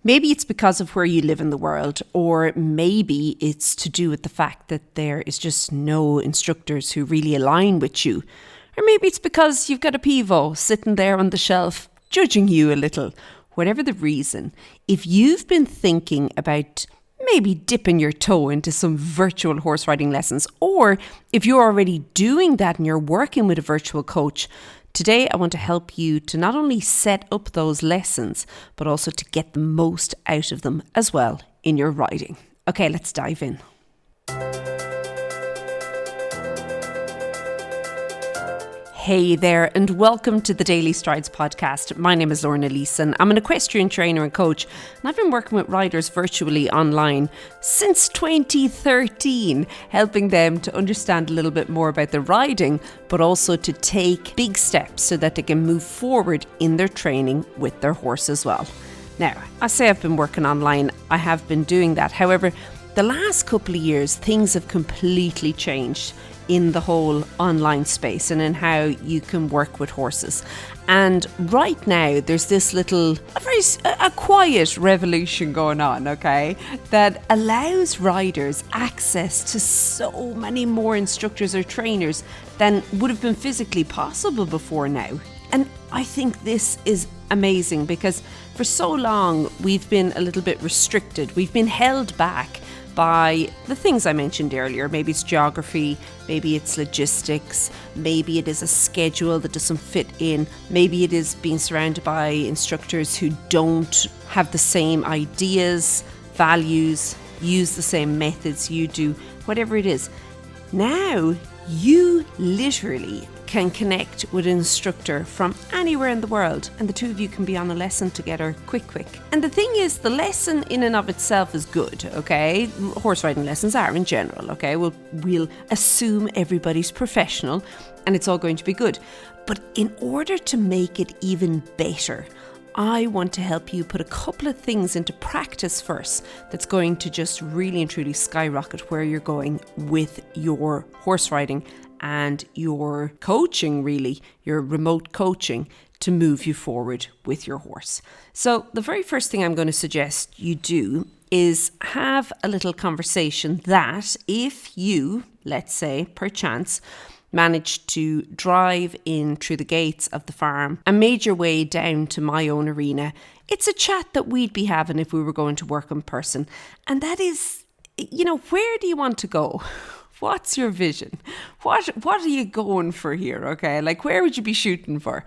Maybe it's because of where you live in the world, or maybe it's to do with the fact that there is just no instructors who really align with you. Or maybe it's because you've got a Pivo sitting there on the shelf judging you a little. Whatever the reason, if you've been thinking about maybe dipping your toe into some virtual horse riding lessons, or if you're already doing that and you're working with a virtual coach, today I want to help you to not only set up those lessons, but also to get the most out of them as well in your riding. Okay, let's dive in. Hey there, and welcome to the Daily Strides podcast. My name is Lorna Leeson. I'm an equestrian trainer and coach, and I've been working with riders virtually online since 2013, helping them to understand a little bit more about their riding, but also to take big steps so that they can move forward in their training with their horse as well. Now, I say I've been working online. I have been doing that. However, the last couple of years, things have completely changed in the whole online space and in how you can work with horses. And right now there's this a quiet revolution going on, okay, that allows riders access to so many more instructors or trainers than would have been physically possible before now. And I think this is amazing because for so long we've been a little bit restricted. We've been held back by the things I mentioned earlier. Maybe it's geography, maybe it's logistics, maybe it is a schedule that doesn't fit in, maybe it is being surrounded by instructors who don't have the same ideas, values, use the same methods you do, whatever it is. Now you literally can connect with an instructor from anywhere in the world, and the two of you can be on a lesson together quick. And the thing is, the lesson in and of itself is good, okay? Horse riding lessons are in general, okay? We'll assume everybody's professional and it's all going to be good. But in order to make it even better, I want to help you put a couple of things into practice first that's going to just really and truly skyrocket where you're going with your horse riding and your coaching, really, your remote coaching, to move you forward with your horse. So the very first thing I'm going to suggest you do is have a little conversation that if you, let's say, perchance, managed to drive in through the gates of the farm and made your way down to my own arena, it's a chat that we'd be having if we were going to work in person. And that is, where do you want to go? What's your vision? What are you going for here, okay? Like, where would you be shooting for?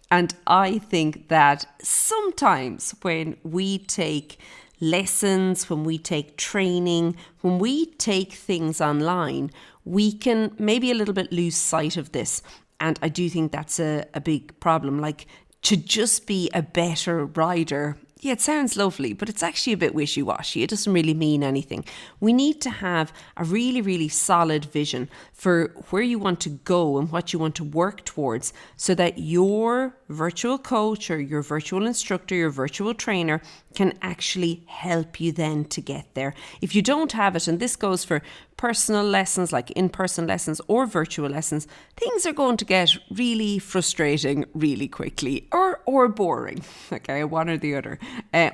And I think that sometimes when we take lessons, when we take training, when we take things online, we can maybe a little bit lose sight of this. And I do think that's a big problem. Like, to just be a better rider, yeah, it sounds lovely, but it's actually a bit wishy-washy. It doesn't really mean anything. We need to have a really, really solid vision for where you want to go and what you want to work towards so that your virtual coach or your virtual instructor, your virtual trainer can actually help you then to get there. If you don't have it, and this goes for personal lessons like in-person lessons or virtual lessons, things are going to get really frustrating really quickly or boring, okay, one or the other. I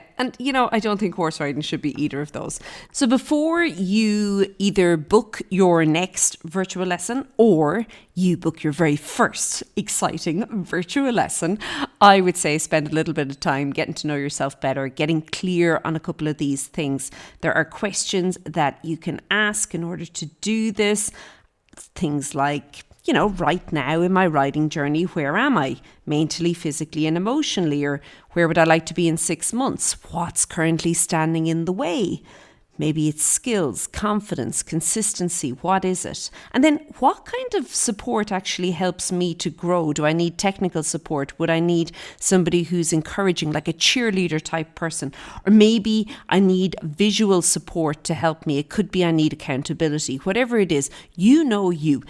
don't think horse riding should be either of those. So before you either book your next virtual lesson or you book your very first exciting virtual lesson, I would say spend a little bit of time getting to know yourself better, getting clear on a couple of these things. There are questions that you can ask in order to do this. Things like, right now in my riding journey, where am I mentally, physically and emotionally? Or where would I like to be in 6 months? What's currently standing in the way? Maybe it's skills, confidence, consistency. What is it? And then what kind of support actually helps me to grow? Do I need technical support? Would I need somebody who's encouraging, like a cheerleader type person? Or maybe I need visual support to help me. It could be I need accountability. Whatever it is, you.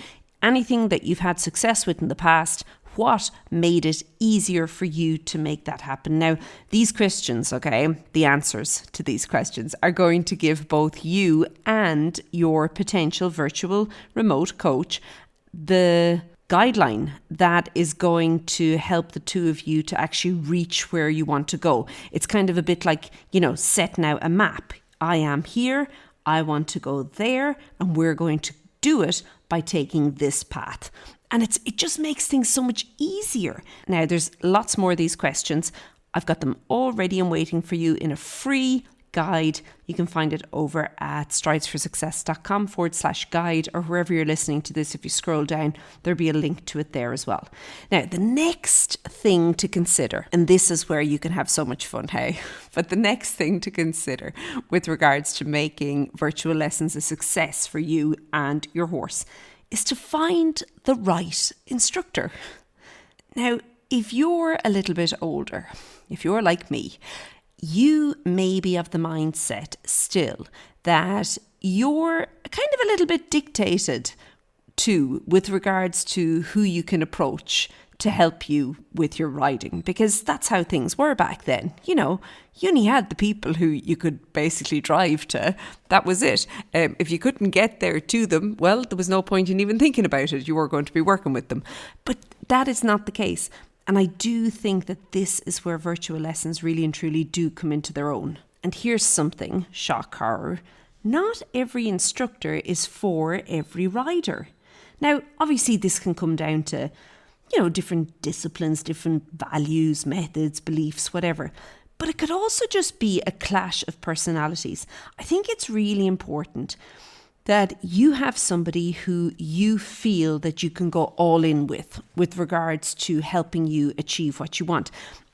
Anything that you've had success with in the past, what made it easier for you to make that happen? Now, these questions, okay, the answers to these questions are going to give both you and your potential virtual remote coach the guideline that is going to help the two of you to actually reach where you want to go. It's kind of a bit like, setting out a map. I am here, I want to go there, and we're going to do it by taking this path. And it just makes things so much easier. Now, there's lots more of these questions. I've got them all ready and waiting for you in a free guide. You can find it over at stridesforsuccess.com/guide, or wherever you're listening to this. If you scroll down, there'll be a link to it there as well. Now, the next thing to consider, and this is where you can have so much fun, hey? But the next thing to consider with regards to making virtual lessons a success for you and your horse is to find the right instructor. Now, if you're a little bit older, if you're like me, you may be of the mindset still that you're kind of a little bit dictated to with regards to who you can approach to help you with your riding, because that's how things were back then. You only had the people who you could basically drive to. That was it. If you couldn't get there to them, well, there was no point in even thinking about it. You were going to be working with them. But that is not the case. And I do think that this is where virtual lessons really and truly do come into their own. And here's something, shock horror, not every instructor is for every rider. Now, obviously this can come down to, different disciplines, different values, methods, beliefs, whatever. But it could also just be a clash of personalities. I think it's really important that you have somebody who you feel that you can go all in with regards to helping you achieve what you want.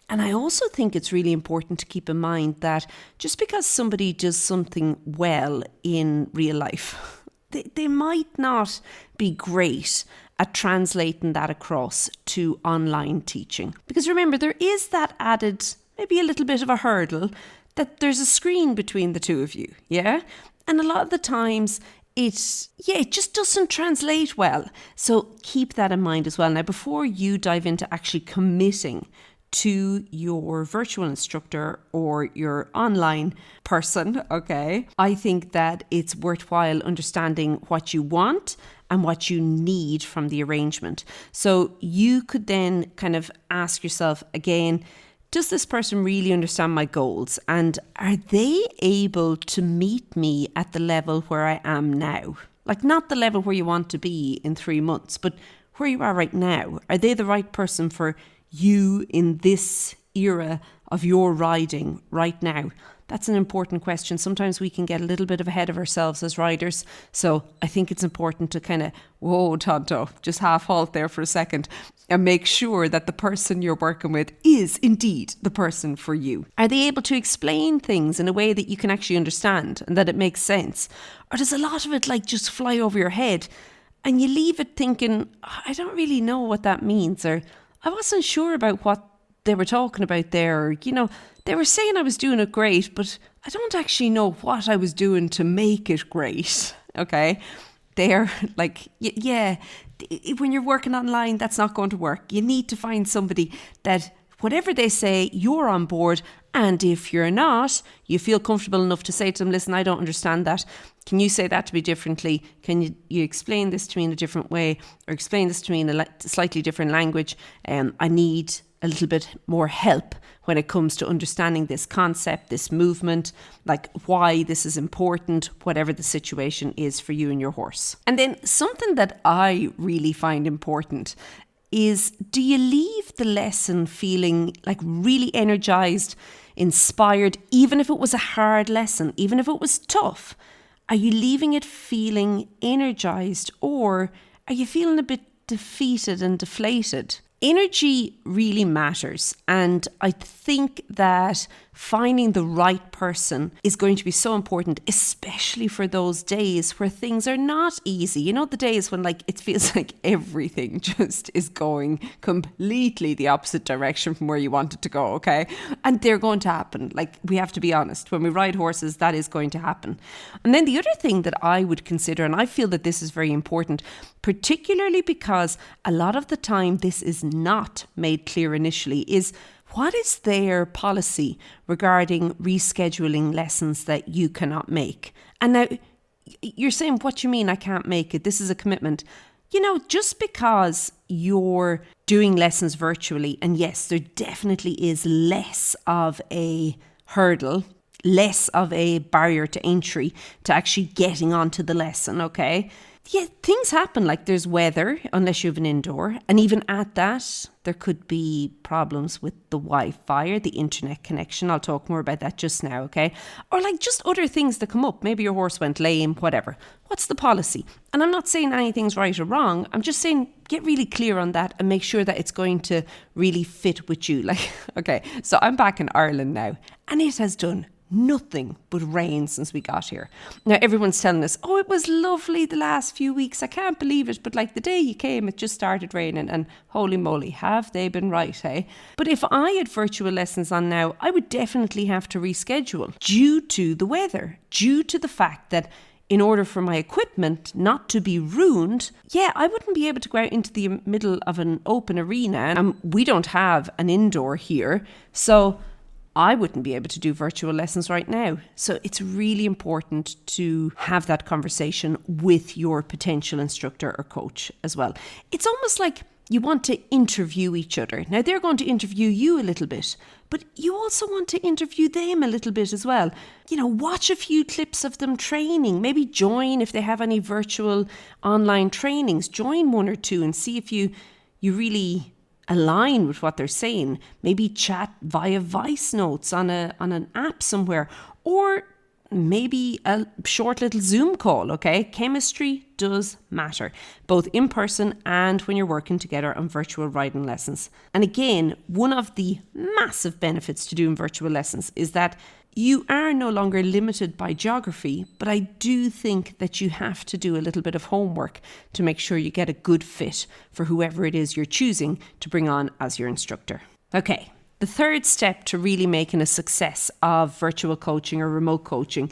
And I also think it's really important to keep in mind that just because somebody does something well in real life, they might not be great at translating that across to online teaching. Because remember, there is that added, maybe a little bit of a hurdle, that there's a screen between the two of you, yeah? And a lot of the times, it just doesn't translate well. So keep that in mind as well. Now, before you dive into actually committing to your virtual instructor or your online person, okay, I think that it's worthwhile understanding what you want and what you need from the arrangement. So you could then kind of ask yourself again, does this person really understand my goals? And are they able to meet me at the level where I am now? Like, not the level where you want to be in 3 months, but where you are right now. Are they the right person for you in this era of your riding right now? That's an important question. Sometimes we can get a little bit ahead of ourselves as riders. So I think it's important to kind of, whoa, Tonto, just half halt there for a second and make sure that the person you're working with is indeed the person for you. Are they able to explain things in a way that you can actually understand and that it makes sense? Or does a lot of it just fly over your head and you leave it thinking, I don't really know what that means, or I wasn't sure about what they were talking about there, or, they were saying I was doing it great, but I don't actually know what I was doing to make it great, okay? They're like, when you're working online, that's not going to work. You need to find somebody that whatever they say, you're on board. And if you're not, you feel comfortable enough to say to them, listen, I don't understand that. Can you say that to me differently? Can you explain this to me in a different way, or explain this to me in a slightly different language? I need a little bit more help when it comes to understanding this concept, this movement, like why this is important, whatever the situation is for you and your horse. And then something that I really find important is, do you leave the lesson feeling like really energized, inspired, even if it was a hard lesson, even if it was tough? Are you leaving it feeling energized, or are you feeling a bit defeated and deflated? Energy really matters, and I think that finding the right person is going to be so important, especially for those days where things are not easy. The days when it feels like everything just is going completely the opposite direction from where you want it to go, okay? And they're going to happen. We have to be honest. When we ride horses, that is going to happen. And then the other thing that I would consider, and I feel that this is very important, particularly because a lot of the time this is not made clear initially, is what is their policy regarding rescheduling lessons that you cannot make? And now you're saying, what do you mean I can't make it? This is a commitment. just because you're doing lessons virtually, and yes, there definitely is less of a hurdle, less of a barrier to entry to actually getting onto the lesson, okay? Yeah, things happen, like there's weather, unless you have an indoor. And even at that, there could be problems with the Wi-Fi or the internet connection. I'll talk more about that just now, okay? Or like just other things that come up. Maybe your horse went lame, whatever. What's the policy? And I'm not saying anything's right or wrong. I'm just saying get really clear on that and make sure that it's going to really fit with you. Like, okay, so I'm back in Ireland now, and it has done nothing but rain since we got here. Now everyone's telling us, oh, it was lovely the last few weeks. I can't believe it. But like the day you came, it just started raining, and holy moly, have they been right, hey? But if I had virtual lessons on now, I would definitely have to reschedule due to the weather, due to the fact that in order for my equipment not to be ruined, I wouldn't be able to go out into the middle of an open arena. And we don't have an indoor here. So I wouldn't be able to do virtual lessons right now. So it's really important to have that conversation with your potential instructor or coach as well. It's almost like you want to interview each other. Now they're going to interview you a little bit, but you also want to interview them a little bit as well. Watch a few clips of them training, maybe join if they have any virtual online trainings, join one or two and see if you really align with what they're saying. Maybe chat via voice notes on an app somewhere, or maybe a short little Zoom call, okay? Chemistry does matter, both in person and when you're working together on virtual riding lessons. And again, one of the massive benefits to doing virtual lessons is that you are no longer limited by geography, but I do think that you have to do a little bit of homework to make sure you get a good fit for whoever it is you're choosing to bring on as your instructor. Okay, the third step to really making a success of virtual coaching or remote coaching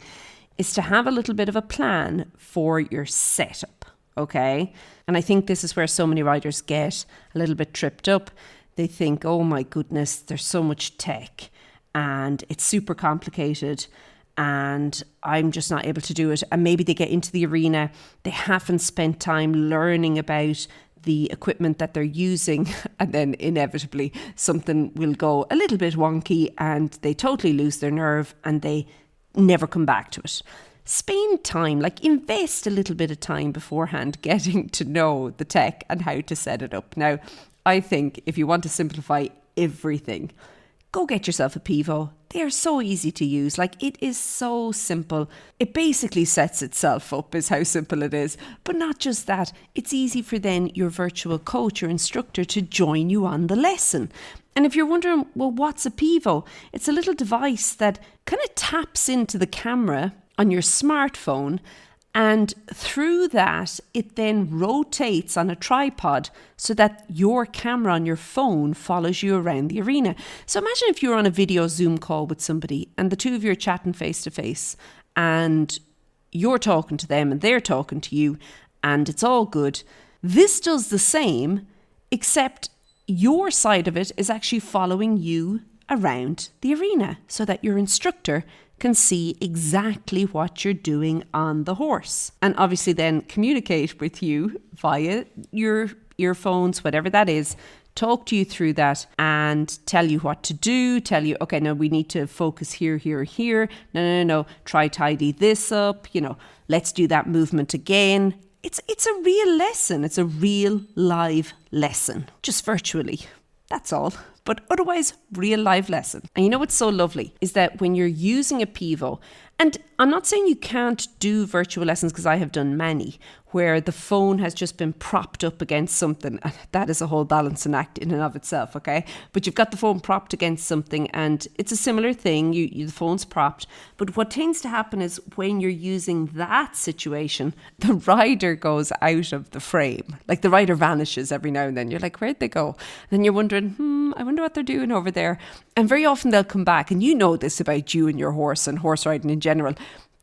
is to have a little bit of a plan for your setup, okay? And I think this is where so many riders get a little bit tripped up. They think, oh my goodness, there's so much tech, and it's super complicated and I'm just not able to do it. And maybe they get into the arena, they haven't spent time learning about the equipment that they're using, and then inevitably something will go a little bit wonky and they totally lose their nerve and they never come back to it. Spend time, like invest a little bit of time beforehand getting to know the tech and how to set it up. Now, I think if you want to simplify everything, go get yourself a Pivo. They are so easy to use. Like, it is so simple. It basically sets itself up is how simple it is. But not just that, it's easy for then your virtual coach or instructor to join you on the lesson. And if you're wondering, well, what's a Pivo? It's a little device that kind of taps into the camera on your smartphone, and through that, it then rotates on a tripod so that your camera on your phone follows you around the arena. So imagine if you're on a video Zoom call with somebody and the two of you are chatting face to face and you're talking to them and they're talking to you and it's all good. This does the same, except your side of it is actually following you around the arena so that your instructor can see exactly what you're doing on the horse, and obviously then communicate with you via your earphones, whatever that is, talk to you through that and tell you what to do, tell you, okay, now we need to focus here, here, here. No, try tidy this up, let's do that movement again. It's a real lesson. It's a real live lesson, just virtually. That's all. But otherwise, real live lesson. And you know what's so lovely is that when you're using a Pivo, and I'm not saying you can't do virtual lessons because I have done many, where the phone has just been propped up against something. And that is a whole balancing act in and of itself, okay? But you've got the phone propped against something and it's a similar thing. The phone's propped. But what tends to happen is when you're using that situation, the rider goes out of the frame. Like the rider vanishes every now and then. You're like, where'd they go? And then you're wondering, I wonder what they're doing over there. And very often they'll come back. And you know this about you and your horse and horse riding in general.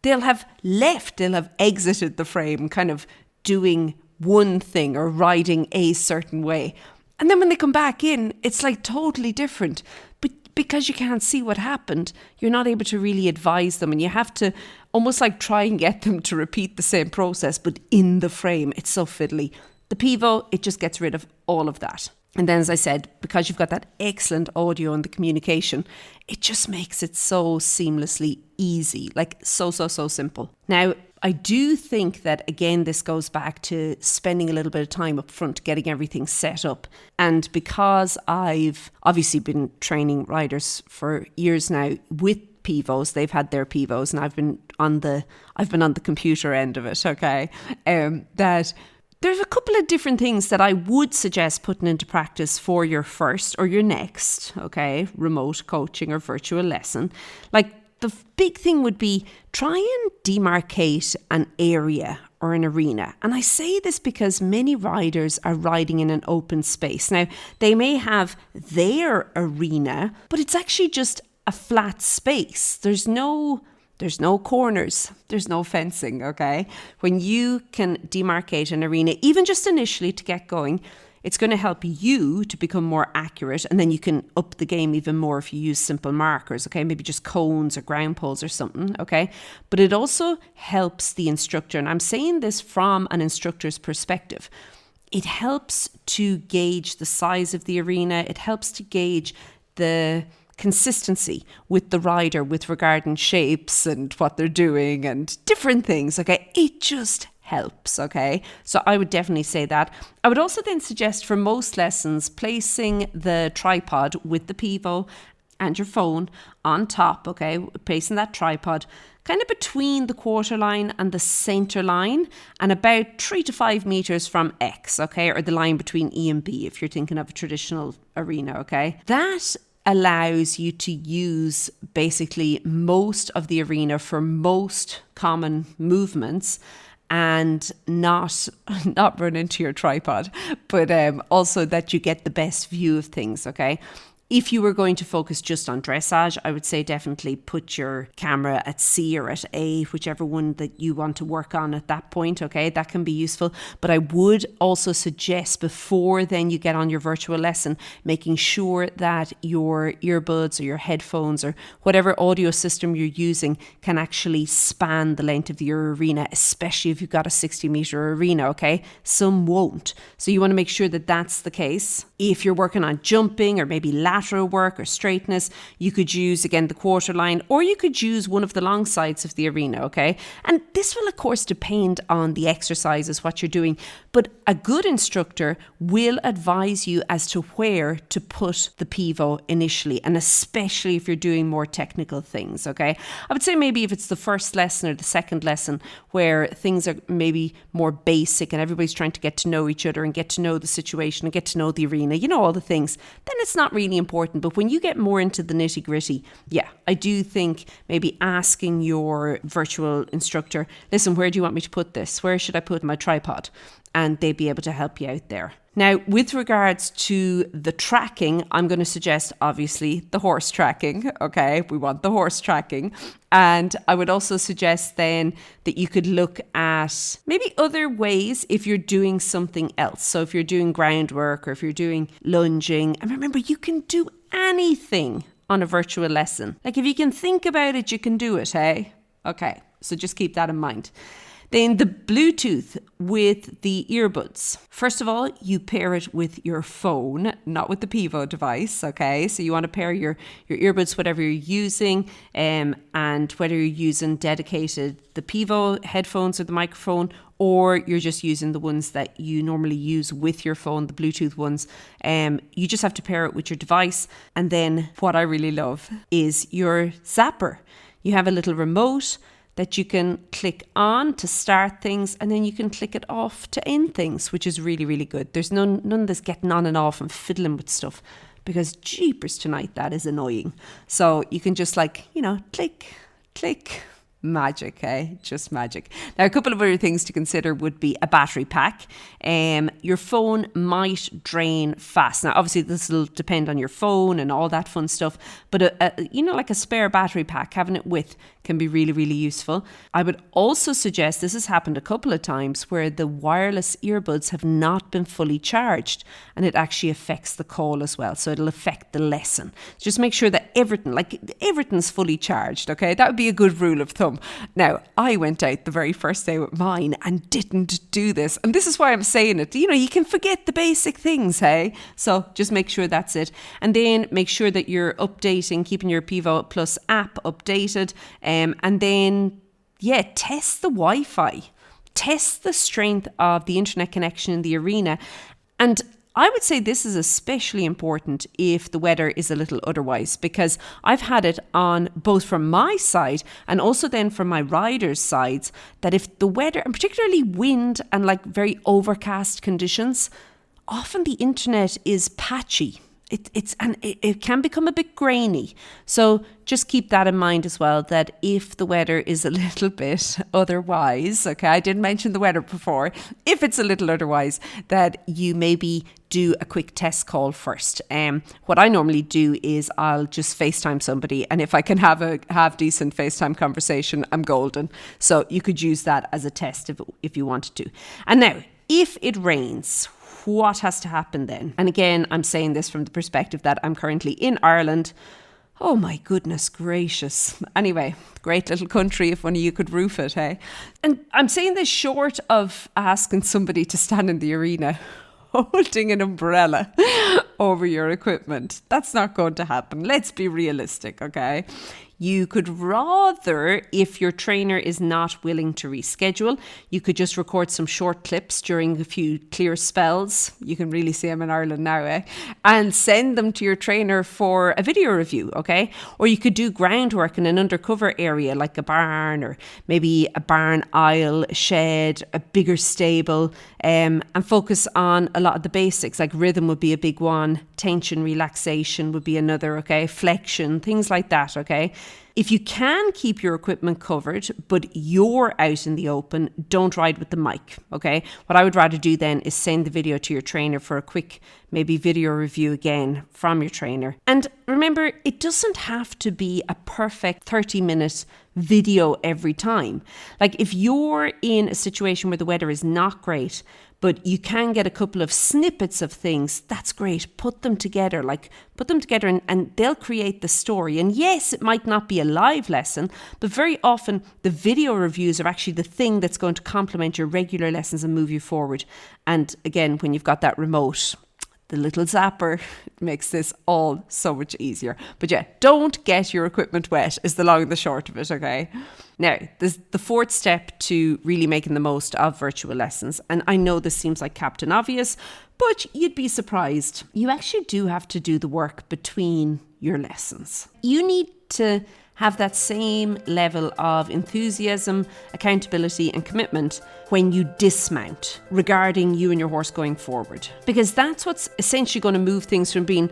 They'll have exited the frame, kind of doing one thing or riding a certain way. And then when they come back in, it's like totally different. But because you can't see what happened, you're not able to really advise them. And you have to almost like try and get them to repeat the same process, but in the frame. It's so fiddly. The Pivo, it just gets rid of all of that. And then, as I said, because you've got that excellent audio and the communication, it just makes it so seamlessly easy, like so simple. Now, I do think that, again, this goes back to spending a little bit of time up front, getting everything set up. And because I've obviously been training riders for years now with Pivos, they've had their Pivos, and I've been on the computer end of it, okay? That there's a couple of different things that I would suggest putting into practice for your first or your next, okay, remote coaching or virtual lesson. Like, the big thing would be try and demarcate an area or an arena. And I say this because many riders are riding in an open space. Now, they may have their arena, but it's actually just a flat space. There's no corners, there's no fencing, okay? When you can demarcate an arena, even just initially to get going, it's going to help you to become more accurate, and then you can up the game even more if you use simple markers, okay? Maybe just cones or ground poles or something, okay? But it also helps the instructor, and I'm saying this from an instructor's perspective. It helps to gauge the size of the arena. It helps to gauge the consistency with the rider with regarding shapes and what they're doing and different things, okay? It just helps, okay? So I would definitely say that. I would also then suggest for most lessons placing the tripod with the Pivo and your phone on top, okay? Placing that tripod kind of between the quarter line and the center line and about 3 to 5 meters from X, okay? Or the line between E and B if you're thinking of a traditional arena, okay? That allows you to use basically most of the arena for most common movements and not run into your tripod, but also that you get the best view of things, okay? If you were going to focus just on dressage, I would say definitely put your camera at C or at A, whichever one that you want to work on at that point, okay? That can be useful. But I would also suggest before then you get on your virtual lesson, making sure that your earbuds or your headphones or whatever audio system you're using can actually span the length of your arena, especially if you've got a 60-meter arena, okay? Some won't. So you want to make sure that that's the case. If you're working on jumping or maybe lateral work or straightness, you could use, again, the quarter line, or you could use one of the long sides of the arena, okay? And this will, of course, depend on the exercises, what you're doing, but a good instructor will advise you as to where to put the Pivo initially, and especially if you're doing more technical things, okay? I would say maybe if it's the first lesson or the second lesson where things are maybe more basic and everybody's trying to get to know each other and get to know the situation and get to know the arena, you know, all the things, then it's not really important. But when you get more into the nitty gritty, yeah, I do think maybe asking your virtual instructor, listen, where do you want me to put this? Where should I put my tripod? And they'd be able to help you out there. Now, with regards to the tracking, I'm going to suggest, obviously, the horse tracking. Okay, we want the horse tracking. And I would also suggest then that you could look at maybe other ways if you're doing something else. So if you're doing groundwork or if you're doing lunging. And remember, you can do anything on a virtual lesson. Like if you can think about it, you can do it, hey? Okay, so just keep that in mind. Then the Bluetooth with the earbuds. First of all, you pair it with your phone, not with the Pivo device, okay? So you want to pair your earbuds, whatever you're using, and whether you're using dedicated, the Pivo headphones or the microphone, or you're just using the ones that you normally use with your phone, the Bluetooth ones. You just have to pair it with your device. And then what I really love is your zapper. You have a little remote that you can click on to start things, and then you can click it off to end things, which is really, really good. There's none of this getting on and off and fiddling with stuff, because jeepers tonight, that is annoying. So you can just click, click, magic, eh? Just magic. Now, a couple of other things to consider would be a battery pack. Your phone might drain fast. Now, obviously, this will depend on your phone and all that fun stuff. But, like a spare battery pack, having it with can be really, really useful. I would also suggest, this has happened a couple of times, where the wireless earbuds have not been fully charged, and it actually affects the call as well. So it'll affect the lesson. Just make sure that everything's fully charged, okay? That would be a good rule of thumb. come. Now, I went out the very first day with mine and didn't do this. And this is why I'm saying it. You can forget the basic things, hey? So just make sure that's it. And then make sure that you're updating, keeping your Pivo Plus app updated. And then, test the Wi-Fi. Test the strength of the internet connection in the arena. And I would say this is especially important if the weather is a little otherwise, because I've had it on both from my side and also then from my riders' sides, that if the weather, and particularly wind and like very overcast conditions, often the internet is patchy. It can become a bit grainy. So just keep that in mind as well, that if the weather is a little bit otherwise, okay, I didn't mention the weather before, if it's a little otherwise, that you maybe do a quick test call first. What I normally do is I'll just FaceTime somebody, and if I can have a half-decent FaceTime conversation, I'm golden. So you could use that as a test if you wanted to. And now, if it rains, what has to happen then? And again, I'm saying this from the perspective that I'm currently in Ireland. Oh my goodness gracious. Anyway, great little country if only you could roof it, hey? And I'm saying this short of asking somebody to stand in the arena holding an umbrella over your equipment. That's not going to happen. Let's be realistic, okay? You could rather, if your trainer is not willing to reschedule, you could just record some short clips during a few clear spells. You can really see them in Ireland now, eh? And send them to your trainer for a video review, okay? Or you could do groundwork in an undercover area like a barn, or maybe a barn aisle, a shed, a bigger stable, and focus on a lot of the basics, like rhythm would be a big one, tension, relaxation would be another, okay? Flexion, things like that, okay? If you can keep your equipment covered, but you're out in the open, don't ride with the mic, okay? What I would rather do then is send the video to your trainer for a quick, maybe video review again from your trainer. And remember, it doesn't have to be a perfect 30-minute video every time. Like if you're in a situation where the weather is not great, but you can get a couple of snippets of things, that's great. Put them together and they'll create the story. And yes, it might not be a live lesson, but very often the video reviews are actually the thing that's going to complement your regular lessons and move you forward. And again, when you've got that remote, the little zapper, makes this all so much easier. But yeah, don't get your equipment wet is the long and the short of it, okay? Now, there's the fourth step to really making the most of virtual lessons. And I know this seems like Captain Obvious, but you'd be surprised. You actually do have to do the work between your lessons. You need to have that same level of enthusiasm, accountability and commitment when you dismount regarding you and your horse going forward. Because that's what's essentially going to move things from being,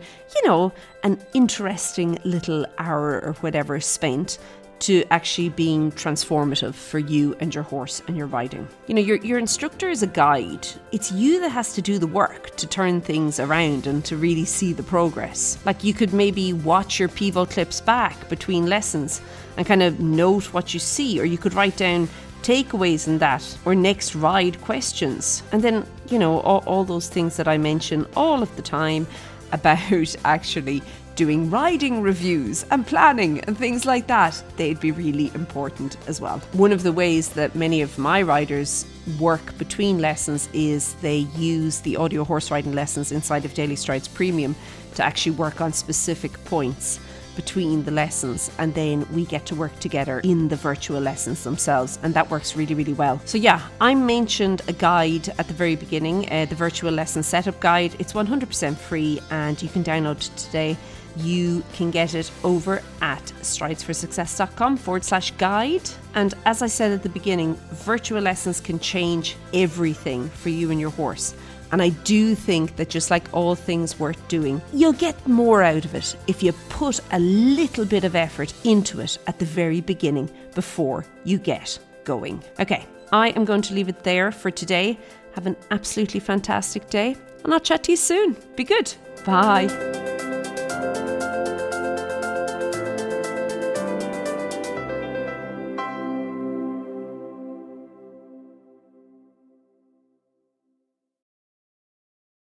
an interesting little hour or whatever spent to actually being transformative for you and your horse and your riding. Your instructor is a guide. It's you that has to do the work to turn things around and to really see the progress. Like you could maybe watch your Pivo clips back between lessons and kind of note what you see, or you could write down takeaways in that, or next ride questions. And then, all those things that I mention all of the time about actually doing riding reviews and planning and things like that, they'd be really important as well. One of the ways that many of my riders work between lessons is they use the audio horse riding lessons inside of Daily Strides Premium to actually work on specific points between the lessons, and then we get to work together in the virtual lessons themselves, and that works really, really well. So yeah, I mentioned a guide at the very beginning, the virtual lesson setup guide. It's 100% free and you can download it today. You can get it over at stridesforsuccess.com/guide. And as I said at the beginning, virtual lessons can change everything for you and your horse. And I do think that just like all things worth doing, you'll get more out of it if you put a little bit of effort into it at the very beginning before you get going. Okay, I am going to leave it there for today. Have an absolutely fantastic day, and I'll chat to you soon. Be good. Bye.